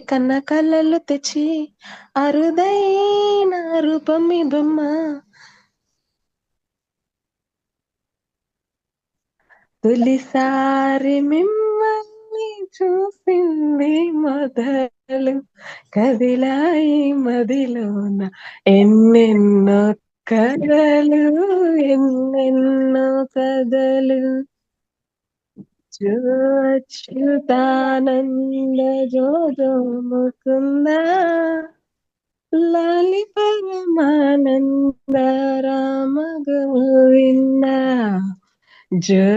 కన్న కళ్ళలు తెచ్చి అరుదైన రూపం మీ బొమ్మ. తొలిసారి మిమ్మల్ని చూసింది మొదలు కదిలాయి మదిలోన ఎన్నెన్నో కథలు, ఎన్నెన్నో కథలు. అచ్యుతానంద జోజో ముకుంద లాలి పరమానంద రామ గోవింద జో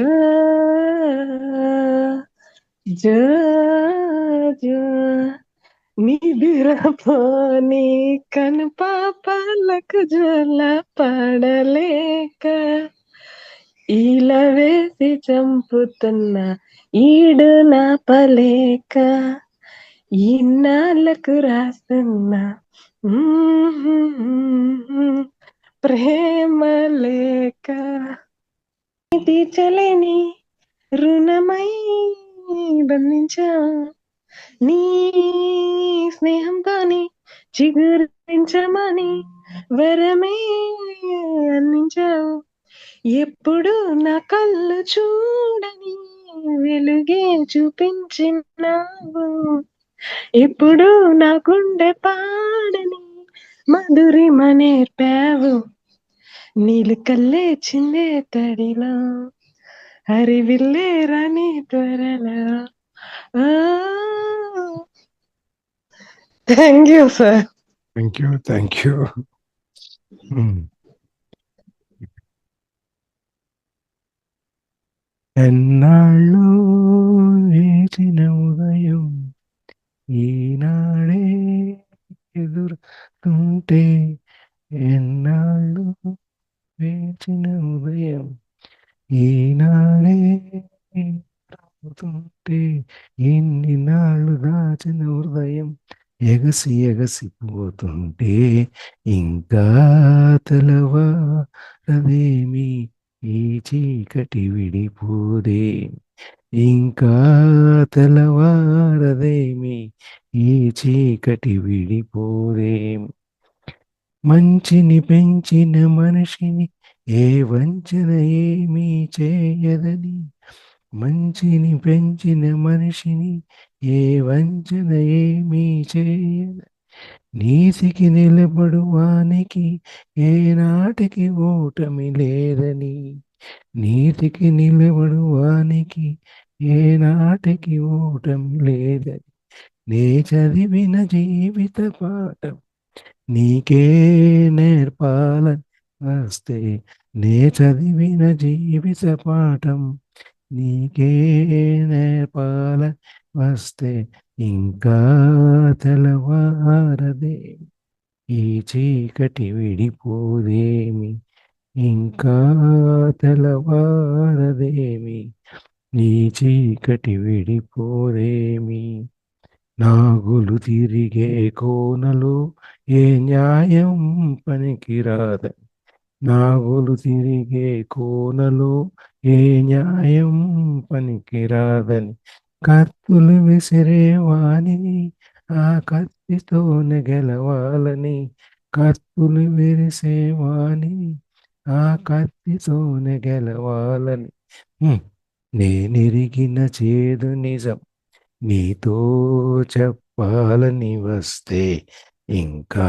జో జో నిదురపోని కను పాపలకు జోల పడలేక ఈల వేసి చంపుతున్న ఈడు నా పలేక ఇన్నాళ్ళకు రాస్తున్నా ప్రేమ లేక తీర్చలేని రుణమై బంధించా నీ స్నేహంతోని చిగురించమని వరమే అందించావు. ఎప్పుడు నా కళ్ళు చూడని వెలుగే చూపించినావు. ఇప్పుడు నా గుండె పాడని మధురిమ నేర్పావు. నీళ్ళు కల్లే చిందే తడిలో హరివిల్లే రాని త్వరలో. Thank you sir. Thank you. ఎన్నాళ్ళు వేచిన ఉదయం ఈనాడే ఎదురుతుంటే, ఎన్నాళ్ళు వేచిన ఉదయం ఈనాడే ఎదురవుతుంటే, ఎన్ని నాళ్ళు దాచిన హృదయం ఎగసి ఎగసిపోతుంటే, ఇంకా తెలవారదేమి ఈ చీకటి విడిపోదే, ఇంకా తెలవారదేమి ఈ చీకటి విడిపోదే. మంచిని పెంచిన మనిషిని ఏ వంచన ఏమీ చేయదని, మంచిని పెంచిన మనిషిని ఏ వంచన ఏమీ చేయదని, నీతికి నిలబడు వానికి ఏనాటికి ఓటమి లేదని, నీతికి నిలబడు వానికి ఏనాటికి ఓటమి లేదని, నే చదివిన జీవిత పాఠం నీకే నేర్పాలని వస్తే, నే చదివిన జీవిత పాఠం నీకే నేర్పాలని వస్తే, ఇంకా తెలవారదే ఈ చీకటి విడిపోదేమి, ఇంకా తెలవారదేమి ఈ చీకటి విడిపోదేమి. నాగులు తిరిగే కోనలు ఏ న్యాయం పనికిరాదని, నాగులు తిరిగే కోనలు ఏ న్యాయం పనికిరాదని, కత్తులు విసిరే వాణిని ఆ కత్తితోనే గెలవాలని, కత్తులు విరిసే వాణిని ఆ కత్తితోనే గెలవాలని, నేనెరిగిన చేదు నిజం నీతో చెప్పాలని వస్తే, ఇంకా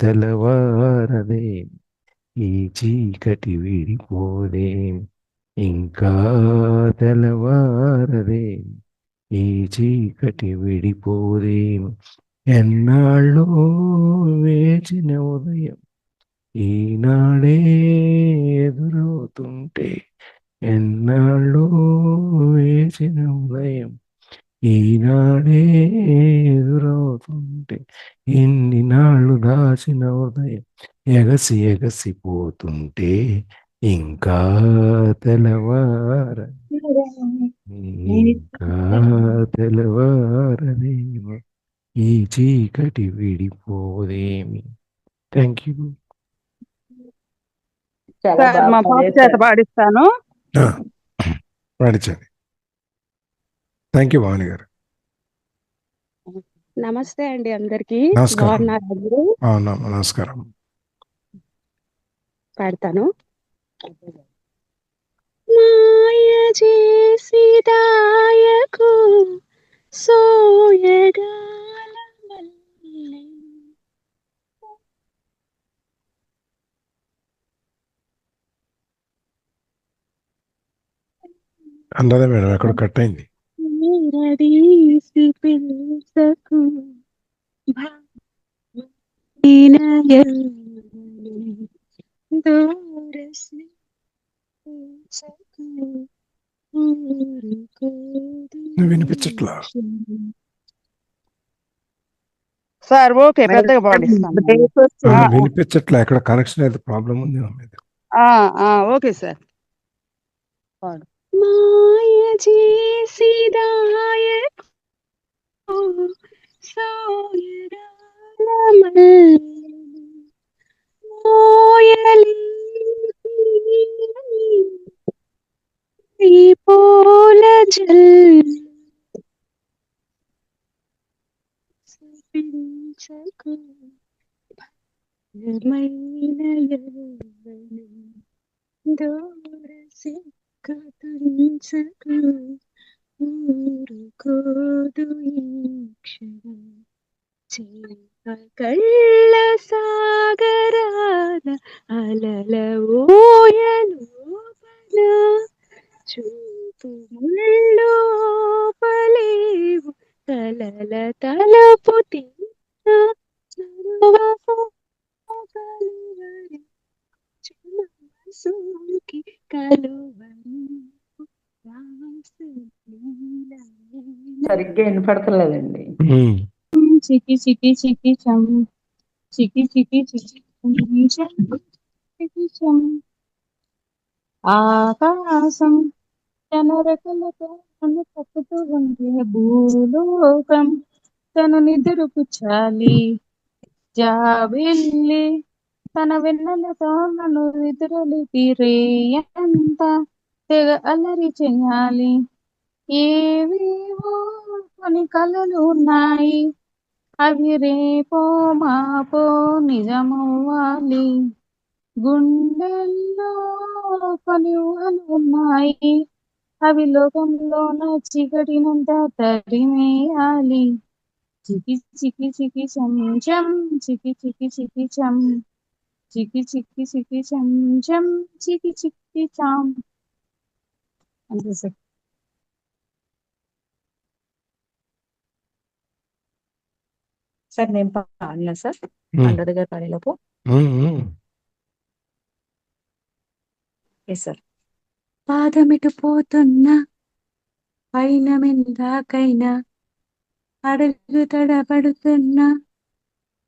తెలవారదే ఈ చీకటి విడిపోదే, ఇంకా తెలవారదే ఈ చీకటి విడిపోదే. ఎన్నాళ్ళు వేచిన ఉదయం ఈనాడే ఎదురవుతుంటే, ఎన్నాళ్ళు వేచిన ఉదయం ఈనాడే ఎదురవుతుంటే, ఇన్ని నాళ్ళు దాచిన ఉదయం ఎగసి ఎగసిపోతుంటే, ఇంకా తెలవార ఇంకా తెలవారదేమో ఈ చీకటి విడిపోదేమి. Thank you. సార్ మా పాప చేత పాడిస్తాను. పాడించండి. థ్యాంక్ యూ భవాని గారు. నమస్తే అండి అందరికి. నమస్కారం. బాగున్నారు అందరూ? అవునా, నమస్కారం. పాడతాను. మాయ చేసి దాయకు సోయగాల మల్లె. అందదే మేడం, ఎక్కడ కట్ అయింది. నీరదీసి పిలుసకు భావనయల్లని దూరసి పిలుసకు ఊరుకోదు నువ్వు వినిపించట్లా. సార్ ఓకే పెద్దగా పాడిస్తాను. వినిపించట్లా, ఎక్కడ కనెక్షన్ అయితే ప్రాబ్లం ఉంది నా మీద. Okay sir. మాయ చేసి దాయకు సోయగాల మల్లెలు మోయలేని ఈ పూల జల్లు పించకు భయమైన యవ్వనం దూరసి కథించకు ఊరుకోదు ఈ క్షణం కళ్ళ సాగరాన అలల ఊయలోపల చూపు ముళ్ళు పలేవు తలల తలపు తీర కలువరి సూకి కలువరి సరిగ్గా వినపడతలేదండి. చికి చికి చికి చం చికి చికి చికి చికి చం ఆకాశం తన రెక్కలతో నన్ను తప్పుతూ ఉంది భూలోకం తను నిద్రకు చాలి జాబిల్లి తన వెన్నెలతో నన్ను నిద్రలిపి రేయంత తెగ అల్లరి చేయాలి ఏవేవో కొన్ని కలలు ఉన్నాయి అవి రేపో మాపో నిజమవ్వాలి గుండెల్లో కొన్ని ఊహలు ఉన్నాయి అవి లోకంలోన చీకటినంతా తరిమేయాలి చికి చికి చికి చం చం చికి చికి చికి చం చికి చికి చికి చం చం చికి చికి చాం అంతే సార్. సార్ నేను పాడినా సార్ అందరి గారు పాడేలోపు. Yes sir. పాదమిటు పోతున్నా పైన మిందాకైనా అడుగు తడబడుతున్నా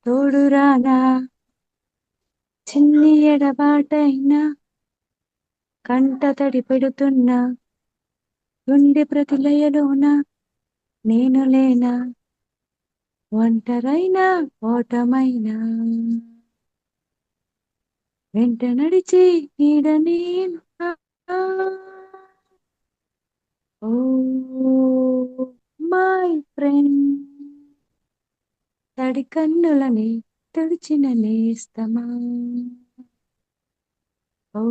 తోడురానా చిన్ని ఎడబాటైనా కంట తడి పెడుతున్నా గుండె ప్రతిలయలోన నేను లేనా ఒంటరైనా ఓటమైనా వెంట నడిచి నీడ నేను ఓ మై ఫ్రెండ్ తడి కన్నులని తుడిచిన నేస్తమా ఓ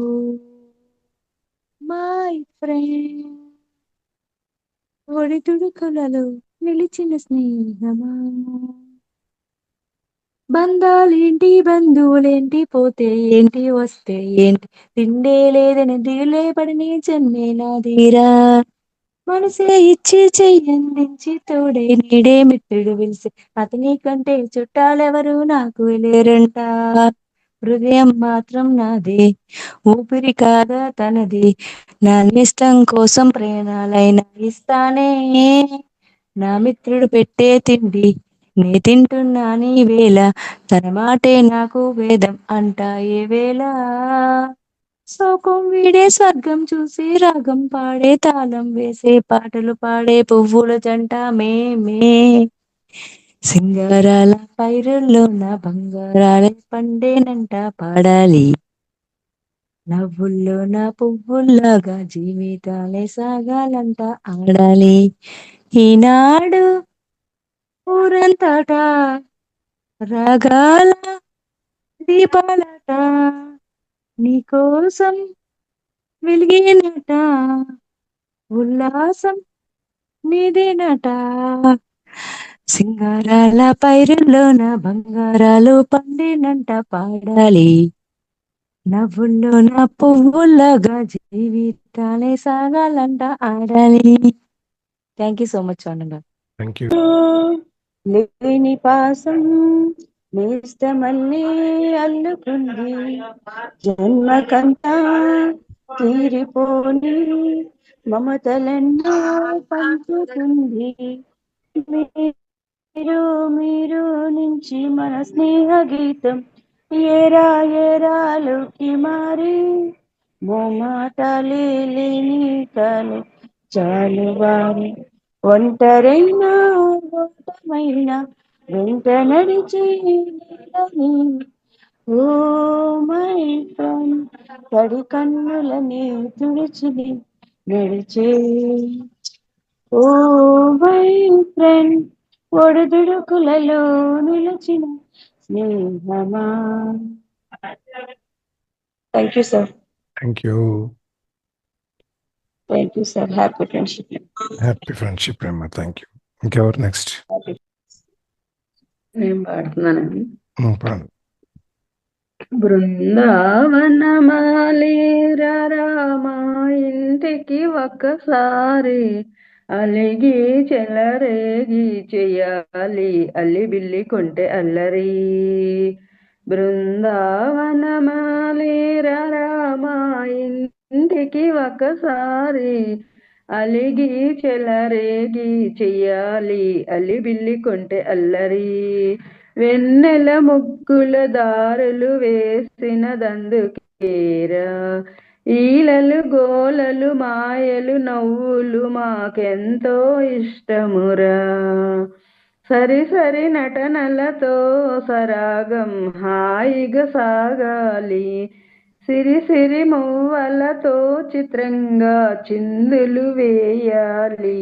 మై ఫ్రెండ్ ఒడి తుడుకులలో నిలిచిన స్నేహమా బంధాలేంటి బంధువులేంటి పోతే ఏంటి వస్తే ఏంటి తిండే లేదని దిగులే పడిని జన్మే నాదీరా మనసే ఇచ్చి చెయ్యందించి తోడే నీడే మిత్రుడు పిలిచి అతని కంటే చుట్టాలెవరు నాకు లేరంట హృదయం మాత్రం నాదే ఊపిరి కాదా తనది నా ఇష్టం కోసం ప్రేణాలైనా ఇస్తానే నా మిత్రుడు పెట్టే తిండి నే తింటున్నా నీ వేళ తన మాటే నాకు వేదం అంటా ఏ వేళ శోకం వీడే స్వర్గం చూసి రాగం పాడే తాళం వేసే పాటలు పాడే పువ్వుల జంట మేమే సింగారాల పైరుల్లో నా బంగారాల పండేనంట పాడాలి నవ్వుల్లో నా పువ్వుల్లాగా జీవితాలే సాగాలంట ఆడాలి ఈనాడు ఊరంతటా రాగాల దీపాలట నీకోసం వెలిగినట ఉల్లాసం నీదేనట సింగారాల పైరుల్లోన బంగారాలు పండినంట పాడాలి నవ్వుల్లో నా పువ్వులాగా జీవితాలే సాగాలంట ఆడాలి. థ్యాంక్ యూ సో మచ్ అన్న. Thank you. లేని పాసం నేస్తమల్లే అల్లుకుంది జన్మకంతా తీరిపోని మమతలెన్నో పంచుతుంది మీరు మీరు నుంచి మన స్నేహ గీతం ఏరా ఏరాలోకి మారి మోమాటాలే లేని కాలే చాలు వారి ఒంటరైనా ఓటమైనా వెంట నడిచే నీడని ఓ మై ఫ్రెండ్ తడి కన్నులని తుడిచిని నడిచే ఓ మై ఫ్రెండ్ ఒడిదుడుకులలో నిలిచిన స్నేహమా. Thank you sir. Thank you. Thank you sir. Happy friendship. Happy friendship ప్రేమ. Thank you. ఇంకెవరు నెక్స్ట్? నేను పాడుతున్నానండి. పాడు. బృందావనమాలి రామా ఇంటికి ఒక్కసారి అలిగి చెలరేగి చెయ్యాలి అల్లి బిల్లి కొంటె అల్లరి. బృందావనమాలి రామా ఇంటికి ఒక్కసారి అలిగి చెలరేగి చెయ్యాలి అల్లి బిల్లి కొంటె అల్లరి. వెన్నెల ముగ్గుల దారులు వేసిన దందుకేరా ఈలలు గోలలు మాయలు నవ్వులు మాకెంతో ఇష్టమురా. సరి సరి నటనలతో సరాగం హాయిగా సాగాలి సిరి సిరి మువ్వలతో చిత్రంగా చిందులు వేయాలి.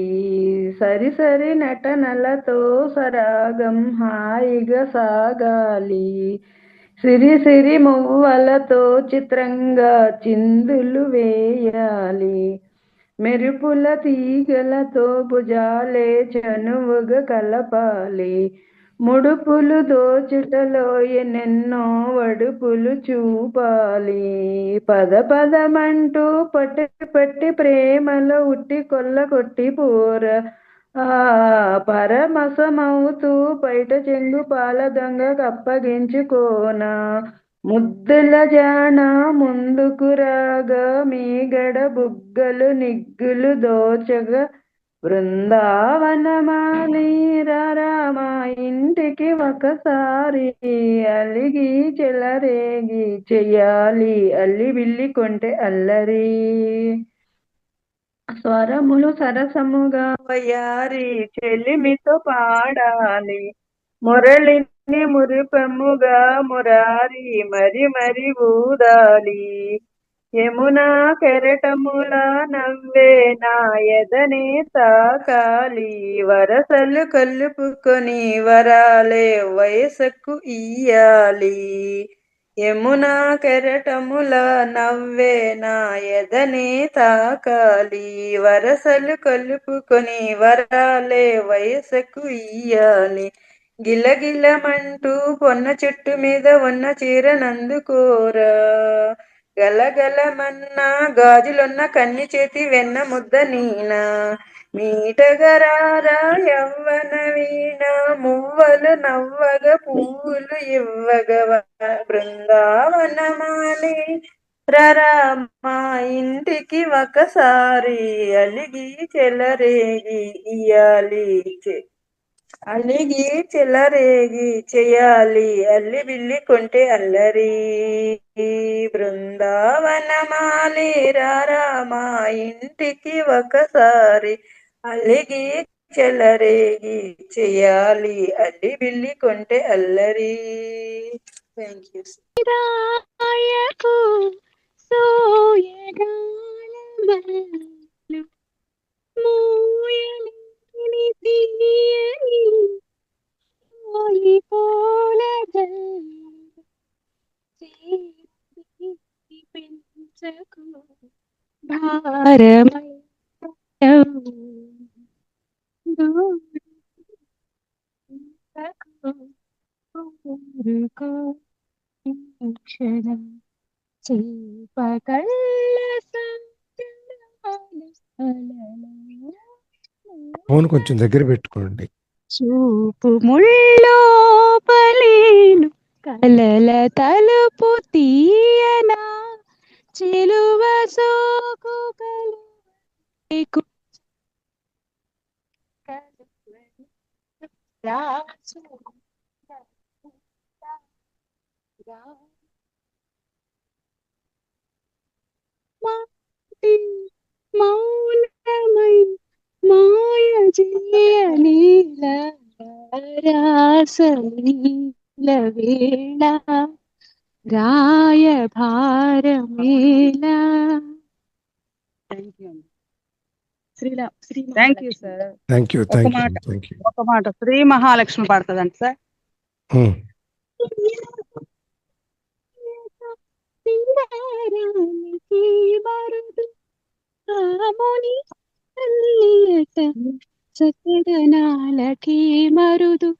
సరి సరి నటనలతో సరాగం హాయిగా సాగాలి సిరి సిరి మువ్వలతో చిత్రంగా చిందులు వేయాలి. మెరుపుల తీగలతో భుజాలే చనువుగా కలపాలి ముడుపులు దోచుటలో ఎన్నెన్నో వడుపులు చూపాలి. పద పదమంటూ పట్టి పట్టి ప్రేమలో ఉట్టి కొల్ల కొట్టి పోర ఆ పరమసమవుతూ బయట చెంగు పాల దొంగ కప్పగించుకోనా. ముద్దుల జాన ముందుకు రాగా మీగడ బుగ్గలు నిగ్గులు దోచగా బృందావనమాలి రామా ఇంటికి ఒకసారి అలిగి చెలరేగి చెయ్యాలి అల్లి బిల్లి కొంటె అల్లరి. స్వరములు సరసముగా వయ్యారి చెలిమితో పాడాలి మురళిని మురిపెమ్ముగా మురారి మరి మరి ఊదాలి. యమునా కెరటముల నవ్వే నా ఎదనే తాకాలి వరసలు కలుపుకొని వరాలే వయసకు ఇయ్యాలి. యమునా కెరటముల నవ్వే నా ఎదనే తాకాలి వరసలు కలుపుకొని వరాలే వయసకు ఇయ్యాలి. గిలగిలమంటూ పొన్న చెట్టు మీద ఉన్న చీరనందుకోరా గలగలమన్నా గాజులున్న కన్ని చేతి వెన్న ముద్ద నీనా. మీటగరారా యవ్వన వీణ మువ్వలు నవ్వగ పువ్వులు ఇవ్వగవ బృందావనమాలి రామా ఇంటికి ఒకసారి అలిగి చెలరేగి ఇయ్యాలి అలిగి చెలరేగి చెయ్యాలి అల్లి బిల్లి కొంటె అల్లరి. బృందావనమాలి రామా ఇంటికి ఒకసారి అలిగి చెలరేగి చెయ్యాలి అల్లి బిల్లి కొంటె అల్లరి. Thank you. రాయకు సోయగాలవల్లు మూయలేని తీయని ఊరకు భారమై ఊరుకో ఈ క్షణం చేపకళ్ళ ఫోన్ కొంచెం దగ్గర పెట్టుకోండి. చూపు ముళ్ళోపలేను కలల తలుపు తీయనా చిలువ సోకు కలువకు రాసు మాటి మౌనమై మాయ చేయనీల రాసలీల వేళ రాయభారమేలా. Thank you sir. Thank you. ఒక థ్యాంక్ యూ. మాట థ్యాంక్ యూ. ఒక మాట శ్రీ మహాలక్ష్మి పాడుతుందంట సార్. సింగారానికి మరుదు రాముని తల్లియట చక్కదనాలకి మరుదు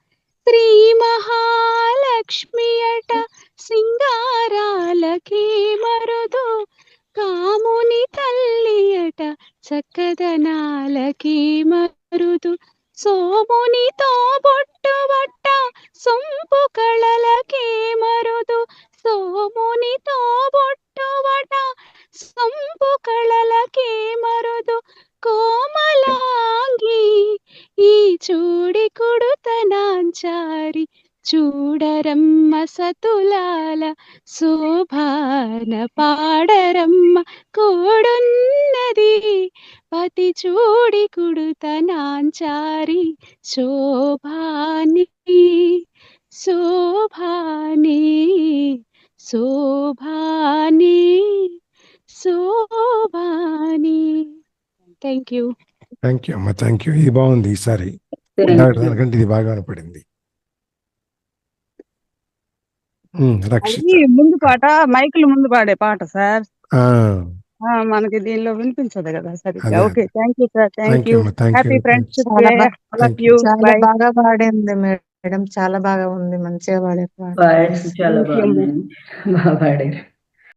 శ్రీ మహాలక్ష్మి అట సింగారాలకి మరుదు కాముని తల్లియట చక్కదనాలకి మరుదు సోమునితో బొట్టుబట్ట సొంపు కళలకి మరుదు సోమునితో బొట్టుబట్ట సొంపు కళలకి మరుదు కోమలాంగి ఈ చూడి కుడుతనాంచారి చూడరమ్మ సతులాల శోభాన పాడరమ్మ కోడున్నది పతి చూడి కుడుతనాంచారి శోభాని శోభాని శోభాని శోభాని. Thank you. థ్యాంక్ యూ అమ్మా. Thank you. ఇది బాగుంది ఈసారి. దానికంటే ఇది బాగా కనపడింది. రక్షిత అది ముందు పాట మైకులు ముందు పాడే పాట సార్. ఆ, మనకి దీనిలో వినిపించదు కదా సరిగ్గా. అదే okay, thank you sir. Thank thank you you. అమ్మా. Thank happy you. ఫ్రెండ్షిప్ చాలా డే. Thank you. చాలా బై. బాగా పాడింది మేడం. చాలా బాగా ఉంది. మంచిగా పాడారు. వాయిస్ చాలా బాగుందండి. బాగా పాడారు.